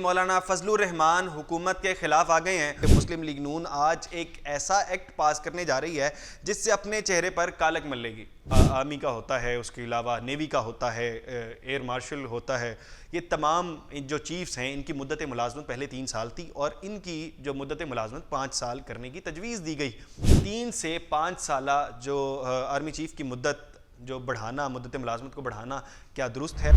मौलाना फजलुर रहमान हुकूमत के खिलाफ आ गए हैं। मुस्लिम लीग नून आज एक ऐसा एक्ट पास करने जा रही है जिससे अपने चेहरे पर कालक मलेगी। आर्मी का होता है, उसके अलावा नेवी का होता है, एयर मार्शल होता है। ये तमाम जो चीफ्स हैं इनकी मुद्दत मुलाजमत पहले 3 साल थी और इनकी जो मुद्दत मुलाजमत 5 साल करने की तजवीज़ दी गई। 3 से 5 साल जो आर्मी चीफ की मुद्दत जो बढ़ाना, मुद्दत मुलाजमत को बढ़ाना, क्या दुरुस्त है?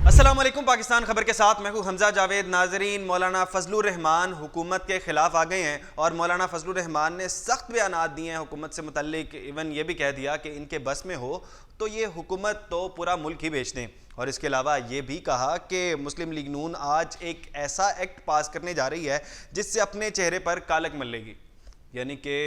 अस्सलाम वालेकुम, पाकिस्तान खबर के साथ मैं हूं हमजा जावेद। नाजरीन, मौलाना फजलुर रहमान हुकूमत के खिलाफ आ गए हैं और मौलाना फजलुर रहमान ने सख्त बयानात दिए हैं हुकूमत से मुतल्लिक। इवन ये भी कह दिया कि इनके बस में हो तो ये हुकूमत तो पूरा मुल्क ही बेच दें। और इसके अलावा ये भी कहा कि मुस्लिम लीग नून आज एक ऐसा एक्ट पास करने जा रही है जिससे अपने चेहरे पर कालक मलेगी। यानी कि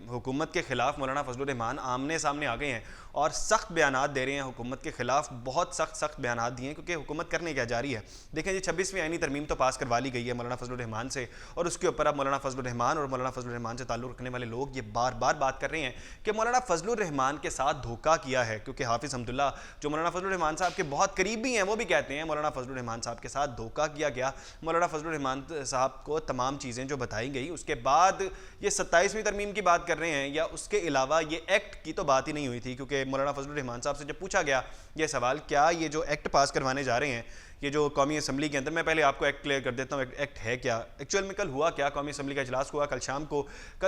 हुकूमत के ख़िलाफ़ मौलाना फजलुर रहमान आमने सामने आ गए हैं और सख्त बयानात दे रहे हैं हुकूमत के ख़िलाफ़। बहुत सख्त बयानात दिए हैं क्योंकि हुकूमत करने क्या जा रही है। देखें जी, 26वीं आईनी तरमीम तो पास करवा ली गई है मौलाना फजलुर रहमान से, और उसके ऊपर अब मौलाना फजलुर रहमान और मौलाना फजलुर रहमान से ताल्लुक़ रखने वाले लोग ये बार बार बात कर रहे हैं कि मौलाना फजलुर रहमान के साथ धोखा किया है। क्योंकि हाफिज़ हमदुल्ला जो मौलाना फजलुर रहमान साहब के बहुत करीबी हैं वो भी कहते हैं मौलाना फजलुर रहमान साहब के साथ धोखा किया गया। मौलाना फजलुर रहमान साहब को तमाम चीज़ें जो बताई गई, उसके बाद ये 27वीं तरमीम की बात कर रहे हैं, या उसके अलावा ये एक्ट की तो बात ही नहीं हुई थी। क्योंकि मौलाना फजलुर रहमान साहब से जब पूछा गया ये सवाल, क्या ये जो एक्ट पास करवाने जा रहे हैं ये जो कौमी असम्बली के अंदर, मैं पहले आपको एक्ट क्लियर कर देता हूँ एक्ट है क्या। एक्चुअल में कल हुआ क्या, कौमी असम्बली का इजलास हुआ कल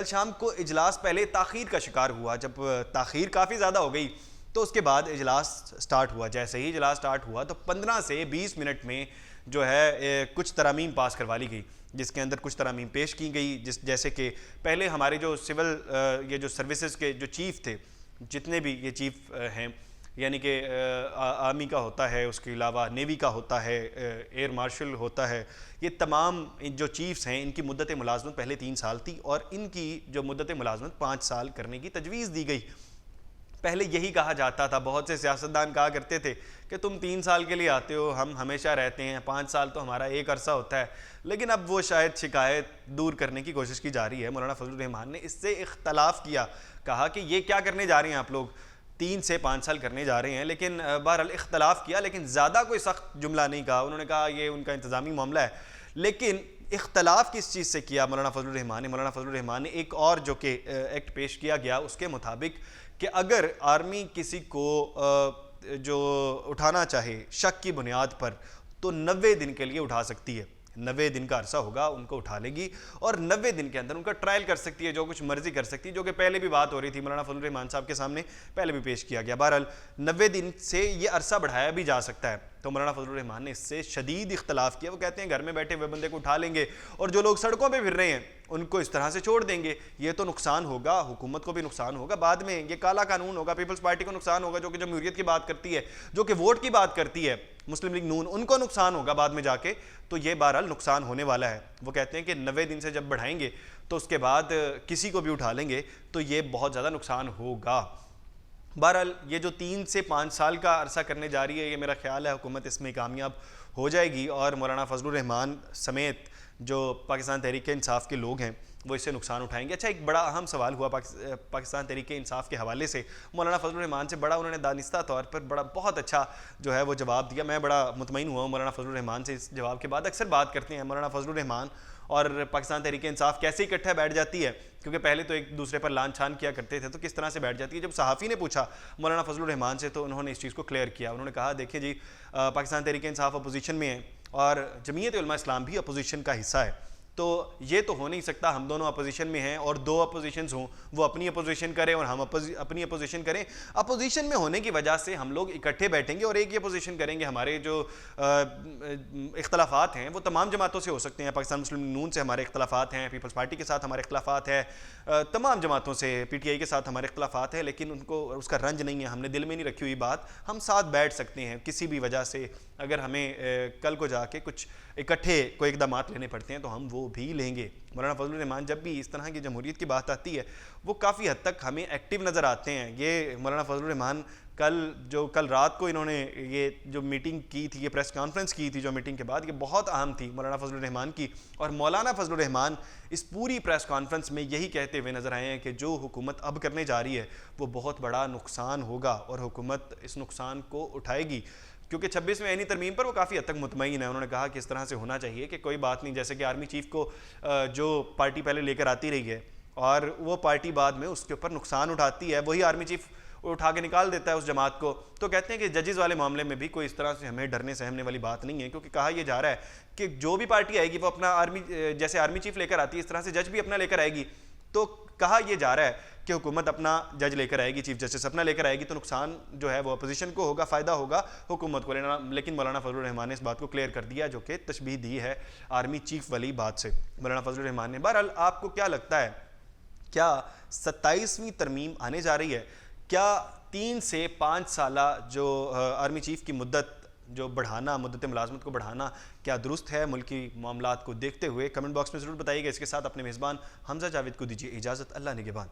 शाम को इजलास पहले ताख़ीर का शिकार हुआ। जब ताख़ीर काफ़ी ज़्यादा हो गई तो उसके बाद इजलास स्टार्ट हुआ। जैसे ही इजलास स्टार्ट हुआ तो 15 से 20 मिनट में जो है कुछ तरामीम पास करवा ली गई, जिसके अंदर कुछ तरामीम पेश की गई। जैसे कि पहले हमारे जो सिविल ये जो सर्विसेज के जो चीफ़ थे, जितने भी ये चीफ़ हैं, यानी कि आर्मी का होता है, उसके अलावा नेवी का होता है, एयर मार्शल होता है, ये तमाम जो चीफ्स हैं इनकी मुद्दत मुलाजमत पहले 3 साल थी और इनकी जो मुद्दत मुलाजमत 5 साल करने की तजवीज़ दी गई। पहले यही कहा जाता था, बहुत से सियासतदान कहा करते थे कि तुम 3 साल के लिए आते हो, हम हमेशा रहते हैं, 5 साल तो हमारा एक अरसा होता है। लेकिन अब वो शायद शिकायत दूर करने की कोशिश की जा रही है। मौलाना फजलुर रहमान ने इससे इख्तलाफ किया, कहा कि ये क्या करने जा रहे हैं आप लोग, 3 से 5 साल करने जा रहे हैं। लेकिन बहरहाल इख्तलाफ किया, लेकिन ज़्यादा कोई सख्त जुमला नहीं कहा। उन्होंने कहा ये उनका इंतज़ामी मामला है। लेकिन इख्तलाफ किस चीज़ से किया मौलाना फजलुर रहमान ने? मौलाना फजलुर रहमान ने एक और जो कि एक्ट पेश किया गया उसके मुताबिक कि अगर आर्मी किसी को जो उठाना चाहे शक की बुनियाद पर तो 90 दिन के लिए उठा सकती है। 90 दिन का अरसा होगा, उनको उठा लेगी और 90 दिन के अंदर उनका ट्रायल कर सकती है, जो कुछ मर्जी कर सकती है, जो कि पहले भी बात हो रही थी मौलाना फजलुर रहमान साहब के सामने, पहले भी पेश किया गया। बहरहाल 90 दिन से ये अरसा बढ़ाया भी जा सकता है। तो मौलाना फजलुर रहमान ने इससे शदीद इख्तलाफ किया। वो कहते हैं घर में बैठे हुए बंदे को उठा लेंगे और जो लोग सड़कों पर फिर रहे हैं उनको इस तरह से छोड़ देंगे। ये तो नुकसान होगा, हुकूमत को भी नुकसान होगा, बाद में ये काला कानून होगा, पीपल्स पार्टी को नुकसान होगा, जो कि जमहूरियत की बात करती है, जो कि वोट की बात करती है, मुस्लिम लीग नून, उनको नुकसान होगा बाद में जाके। तो ये बहरहाल नुकसान होने वाला है। वो कहते हैं कि 90 दिन से जब बढ़ाएंगे तो उसके बाद किसी को भी उठा लेंगे तो ये बहुत ज़्यादा नुकसान होगा। बहरहाल ये जो 3 से 5 साल का अरसा करने जा रही है, ये मेरा ख्याल है हुकूमत इसमें कामयाब हो जाएगी और मौलाना फजलुर रहमान समेत जो पाकिस्तान तहरीक इंसाफ के लोग हैं वो इससे नुकसान उठाएंगे। अच्छा, एक बड़ा अहम सवाल हुआ पाकिस्तान तहरीक इंसाफ के हवाले से। मौलाना फजलुर रहमान से बड़ा उन्होंने दानिस्ता तौर पर बहुत अच्छा जो है वो जवाब दिया। मैं बड़ा मुतमईन हुआ मौलाना फजलुर रहमान से इस जवाब के बाद। अक्सर बात करते हैं मौलाना फजलुर रहमान और पाकिस्तान तहरीक इंसाफ कैसे इकट्ठा बैठ जाती है, क्योंकि पहले तो एक दूसरे पर लान छान किया करते थे, तो किस तरह से बैठ जाती है। जब सहाफ़ी ने पूछा मौलाना फजलुर रहमान से तो उन्होंने इस चीज़ को क्लियर किया। उन्होंने कहा देखिए जी, पाकिस्तान तहरीक इंसाफ अपोजिशन में है और जमीयत उलमा इस्लाम भी अपोजिशन का हिस्सा है। तो ये तो हो नहीं सकता हम दोनों अपोजिशन में हैं और 2 अपोजिशंस हों, वो अपनी अपोजिशन करें और हम अपनी अपोजिशन करें। अपोजिशन में होने की वजह से हम लोग इकट्ठे बैठेंगे और एक ही अपोजिशन करेंगे। हमारे जो इख्तलाफात हैं वो तमाम जमातों से हो सकते हैं। पाकिस्तान मुस्लिम नून से हमारे इख्तलाफात हैं, पीपल्स पार्टी के साथ हमारे इख्तलाफात हैं, तमाम जमातों से, PTI के साथ हमारे इख्तलाफात हैं, लेकिन उनको उसका रंज नहीं है, हमने दिल में नहीं रखी हुई बात। हम साथ बैठ सकते हैं किसी भी वजह से। अगर हमें कल को जाके कुछ इकट्ठे कोई इकदाम लेने पड़ते हैं तो हम वो भी लेंगे। मौलाना फजलुर रहमान जब भी इस तरह की जमहूरियत की बात आती है वो काफ़ी हद तक हमें एक्टिव नज़र आते हैं। ये मौलाना फजलुर रहमान कल रात को इन्होंने ये जो मीटिंग की थी, ये प्रेस कॉन्फ्रेंस की थी जो मीटिंग के बाद, ये बहुत अहम थी मौलाना फजलुर रहमान की। और मौलाना फजलुर रहमान इस पूरी प्रेस कॉन्फ्रेंस में यही कहते हुए नजर आए हैं कि जो हुकूमत अब करने जा रही है वो बहुत बड़ा नुकसान होगा और हुकूमत इस नुकसान को उठाएगी, क्योंकि 26वें आईनी तरमीम पर वो काफ़ी हद तक मुतमईन है। उन्होंने कहा कि इस तरह से होना चाहिए कि कोई बात नहीं, जैसे कि आर्मी चीफ को जो पार्टी पहले लेकर आती रही है और वो पार्टी बाद में उसके ऊपर नुकसान उठाती है, वही आर्मी चीफ उठा के निकाल देता है उस जमात को। तो कहते हैं कि जजेस वाले मामले में भी कोई इस तरह से हमें डरने सहमने वाली बात नहीं है, क्योंकि कहा यह जा रहा है कि जो भी पार्टी आएगी वो अपना जैसे आर्मी चीफ लेकर आती है इस तरह से जज भी अपना लेकर आएगी। तो कहा यह जा रहा है कि हुकूमत अपना जज लेकर आएगी, चीफ जस्टिस अपना लेकर आएगी, तो नुकसान जो है वो अपोजिशन को होगा, फ़ायदा होगा हुकूमत को लेना। लेकिन मौलाना फजलुर रहमान ने इस बात को क्लियर कर दिया, जो कि तशबीह दी है आर्मी चीफ वाली बात से मौलाना फजलुर रहमान ने। बहरहाल आपको क्या लगता है, क्या 27वीं तरमीम आने जा रही है? क्या 3 से 5 साल जो आर्मी चीफ की मुद्दत जो बढ़ाना, मुद्दत मुलाजमत को बढ़ाना, क्या दुरुस्त है मुल्की मामलात को देखते हुए? कमेंट बॉक्स में ज़रूर बताइएगा। इसके साथ अपने मेज़बान हमजा जावेद को दीजिए इजाज़त। अल्लाह निगहबान।